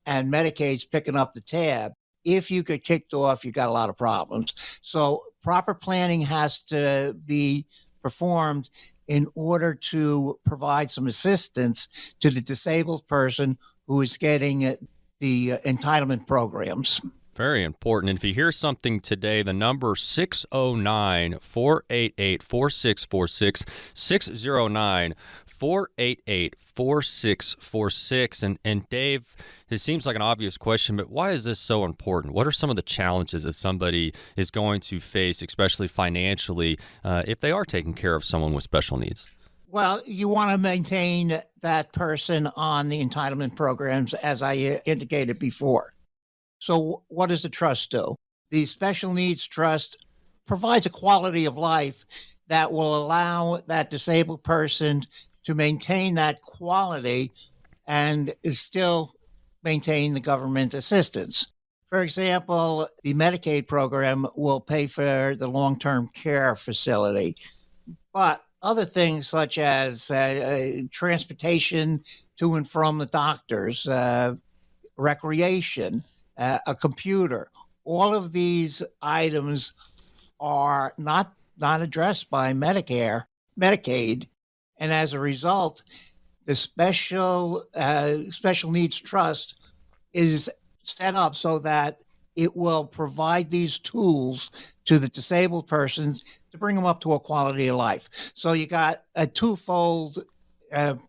and Medicaid's picking up the tab, if you get kicked off, you got a lot of problems. So proper planning has to be performed in order to provide some assistance to the disabled person who is getting the entitlement programs. Very important. And if you hear something today, the number 609-488-4646, 609-488-4646. And Dave, it seems like an obvious question, but why is this so important? What are some of the challenges that somebody is going to face, especially financially, if they are taking care of someone with special needs? Well, you want to maintain that person on the entitlement programs, as I indicated before. So what does the trust do? The Special Needs Trust provides a quality of life that will allow that disabled person to maintain that quality and still maintain the government assistance. For example, the Medicaid program will pay for the long-term care facility, but other things such as transportation to and from the doctors, recreation, a computer, all of these items are not addressed by Medicaid, and as a result, the Special Needs Trust is set up so that it will provide these tools to the disabled persons to bring them up to a quality of life. So you got a twofold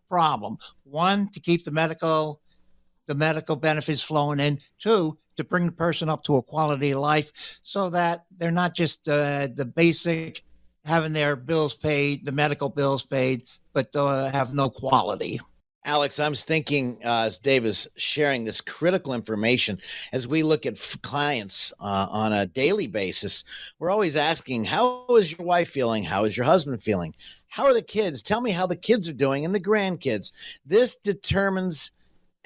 problem. One, to keep the medical benefits flowing in. Two, to bring the person up to a quality of life so that they're not just the basic having their bills paid, the medical bills paid, but have no quality. Alex, I'm thinking as Dave is sharing this critical information, as we look at clients on a daily basis, we're always asking, how is your wife feeling? How is your husband feeling? How are the kids? Tell me how the kids are doing and the grandkids. This determines,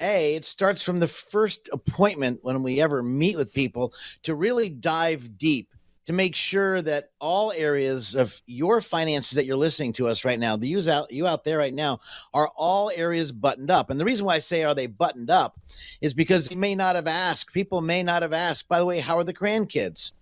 it starts from the first appointment when we ever meet with people to really dive deep, to make sure that all areas of your finances that you're listening to us right now, you out there right now, are all areas buttoned up. And the reason why I say are they buttoned up is because people may not have asked, by the way, how are the grandkids?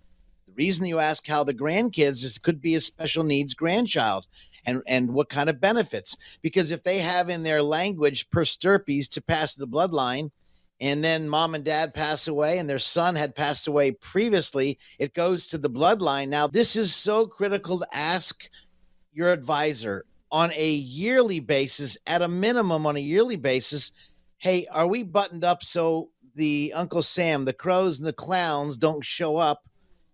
The reason you ask how the grandkids is could be a special needs grandchild. And what kind of benefits? Because if they have in their language per stirpes to pass the bloodline, and then mom and dad pass away and their son had passed away previously, it goes to the bloodline. Now, this is so critical to ask your advisor on a yearly basis, at a minimum on a yearly basis. Hey, are we buttoned up so the Uncle Sam, the crows and the clowns don't show up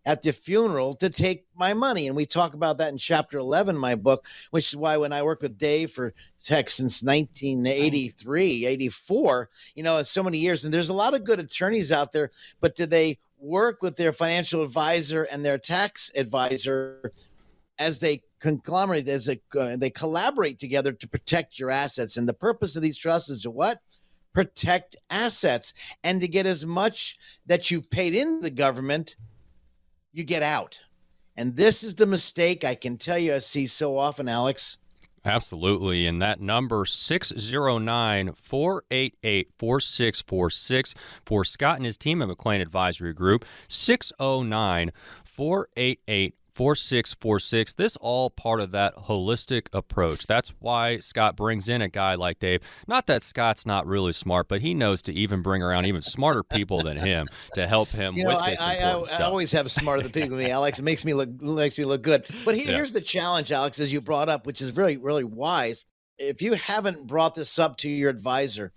at the funeral to take my money? And we talk about that in chapter 11 of my book, which is why when I work with Dave for tech since 1983, 84, so many years, and there's a lot of good attorneys out there, but do they work with their financial advisor and their tax advisor as they conglomerate, they collaborate together to protect your assets? And the purpose of these trusts is to what? Protect assets, and to get as much that you've paid into the government, you get out. And this is the mistake I can tell you I see so often, Alex. Absolutely. And that number, 609-488-4646 for Scott and his team at McLean Advisory Group, 609-488-4646. This all part of that holistic approach. That's why Scott brings in a guy like Dave. Not that Scott's not really smart, but he knows to even bring around even smarter people than him to help him with this important stuff. I always have smarter than me, Alex. It makes me look good. But here's the challenge, Alex, as you brought up, which is really, really wise. If you haven't brought this up to your advisor,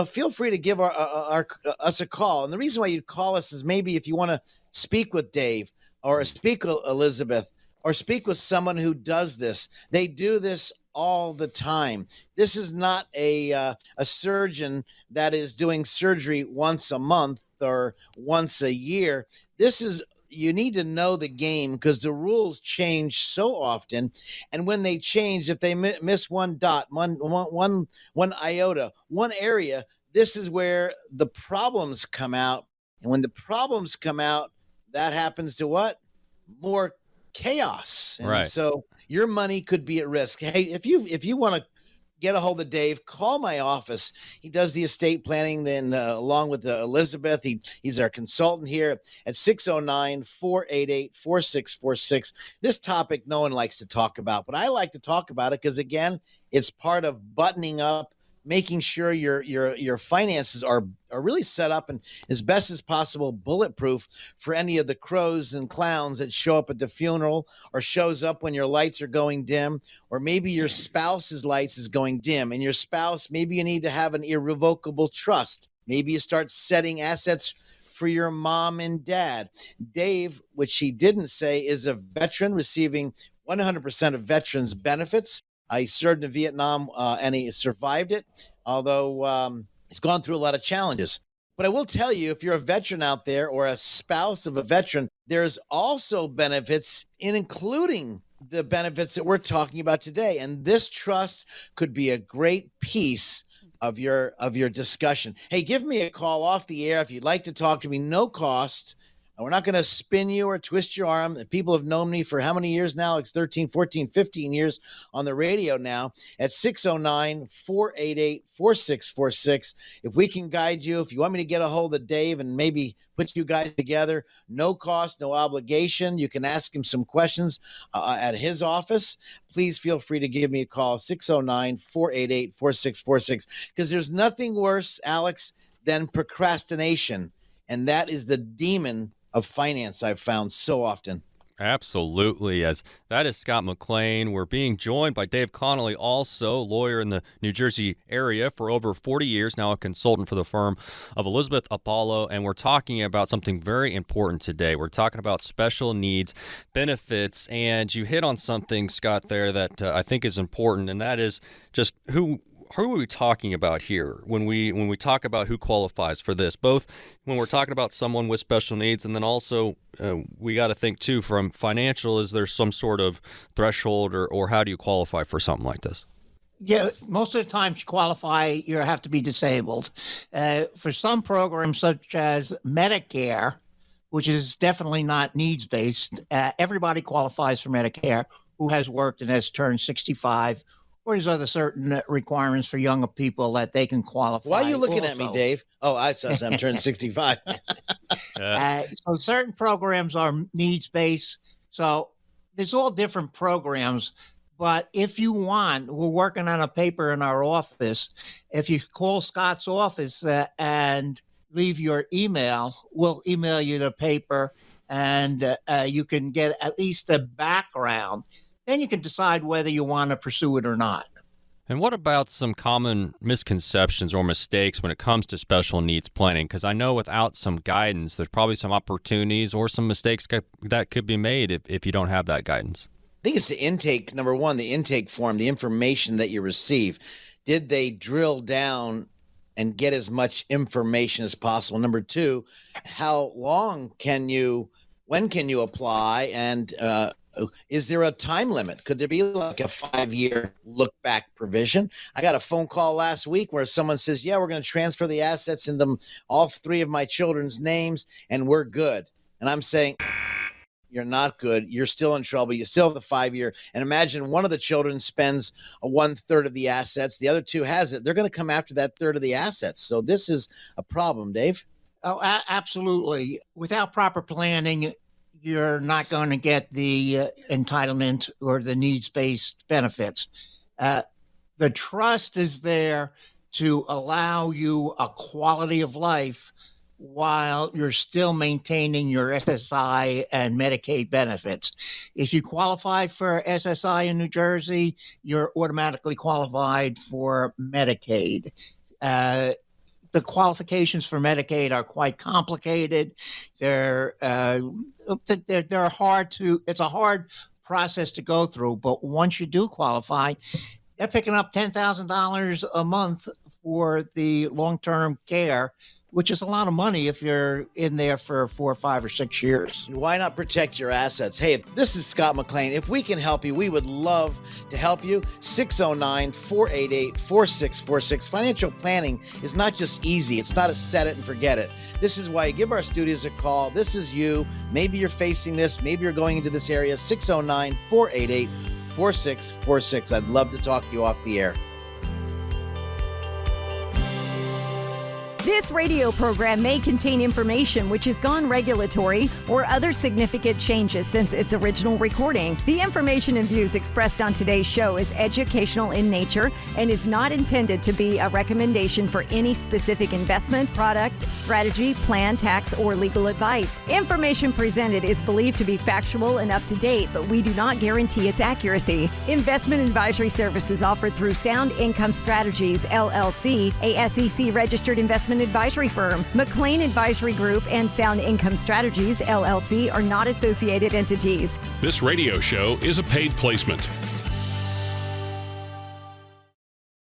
feel free to give us a call. And the reason why you'd call us is maybe if you want to speak with Dave or speak with Elizabeth or speak with someone who does this. They do this all the time. This is not a surgeon that is doing surgery once a month or once a year. You need to know the game because the rules change so often. And when they change, if they miss one dot, one iota, one area, this is where the problems come out. And when the problems come out, that happens to what? More chaos. And right. So your money could be at risk. Hey, if you want to get a hold of Dave, call my office. He does the estate planning then along with Elizabeth. He's our consultant here at 609-488-4646. This topic no one likes to talk about, but I like to talk about it because, again, it's part of buttoning up, making sure your finances are really set up and as best as possible bulletproof for any of the crows and clowns that show up at the funeral or shows up when your lights are going dim, or maybe your spouse's lights is going dim and your spouse, maybe you need to have an irrevocable trust. Maybe you start setting assets for your mom and dad. Dave, which he didn't say, is a veteran receiving 100% of veterans benefits. He served in Vietnam and he survived it, although he's gone through a lot of challenges. But I will tell you, if you're a veteran out there or a spouse of a veteran, there's also benefits in including the benefits that we're talking about today. And this trust could be a great piece of your discussion. Hey, give me a call off the air if you'd like to talk to me, no cost. We're not going to spin you or twist your arm. People have known me for how many years now? It's 13, 14, 15 years on the radio now at 609-488-4646. If we can guide you, if you want me to get a hold of Dave and maybe put you guys together, no cost, no obligation. You can ask him some questions at his office. Please feel free to give me a call, 609-488-4646, because there's nothing worse, Alex, than procrastination. And that is the demon of finance I've found so often. Absolutely. As that is Scott McLean. We're being joined by Dave Connolly, also lawyer in the New Jersey area for over 40 years, now a consultant for the firm of Elizabeth Apollo. And we're talking about something very important today. We're talking about special needs benefits. And you hit on something, Scott, there that I think is important, and that is just who are we talking about here when we talk about who qualifies for this? Both when we're talking about someone with special needs, and then also we got to think too from financial. Is there some sort of threshold, or how do you qualify for something like this? Yeah, most of the time to qualify, you have to be disabled. For some programs such as Medicare, which is definitely not needs-based, everybody qualifies for Medicare who has worked and has turned 65. Or there's other certain requirements for younger people that they can qualify. Why are you looking also at me, Dave? Oh, I'm turned 65. So certain programs are needs-based. So there's all different programs. But if you want, we're working on a paper in our office. If you call Scott's office and leave your email, we'll email you the paper, and you can get at least a background. Then you can decide whether you want to pursue it or not. And what about some common misconceptions or mistakes when it comes to special needs planning? Because I know without some guidance, there's probably some opportunities or some mistakes that could be made if you don't have that guidance. I think it's the intake, number one, the intake form, the information that you receive. Did they drill down and get as much information as possible? Number two, when can you apply? And is there a time limit? Could there be like a 5-year look back provision? I got a phone call last week where someone says, yeah, we're going to transfer the assets into all 3 of my children's names and we're good. And I'm saying, you're not good. You're still in trouble. You still have the 5-year. And imagine one of the children spends 1/3 of the assets. The other 2 has it. They're going to come after that 1/3 of the assets. So this is a problem, Dave. Oh, absolutely. Without proper planning, you're not going to get the entitlement or the needs-based benefits. The trust is there to allow you a quality of life while you're still maintaining your SSI and Medicaid benefits. If you qualify for SSI in New Jersey, you're automatically qualified for Medicaid. the qualifications for Medicaid are quite complicated. They're hard to. It's a hard process to go through. But once you do qualify, they're picking up $10,000 a month for the long-term care, which is a lot of money if you're in there for 4, 5, or 6 years. Why not protect your assets? Hey, this is Scott McLean. If we can help you, we would love to help you. 609-488-4646. Financial planning is not just easy. It's not a set it and forget it. This is why you give our studios a call. This is you. Maybe you're facing this. Maybe you're going into this area. 609-488-4646. I'd love to talk to you off the air. This radio program may contain information which has gone regulatory or other significant changes since its original recording. The information and views expressed on today's show is educational in nature and is not intended to be a recommendation for any specific investment, product, strategy, plan, tax, or legal advice. Information presented is believed to be factual and up to date, but we do not guarantee its accuracy. Investment advisory services offered through Sound Income Strategies, LLC, a SEC-registered investment advisory firm. McLean Advisory Group and Sound Income Strategies, LLC, are not associated entities. This radio show is a paid placement.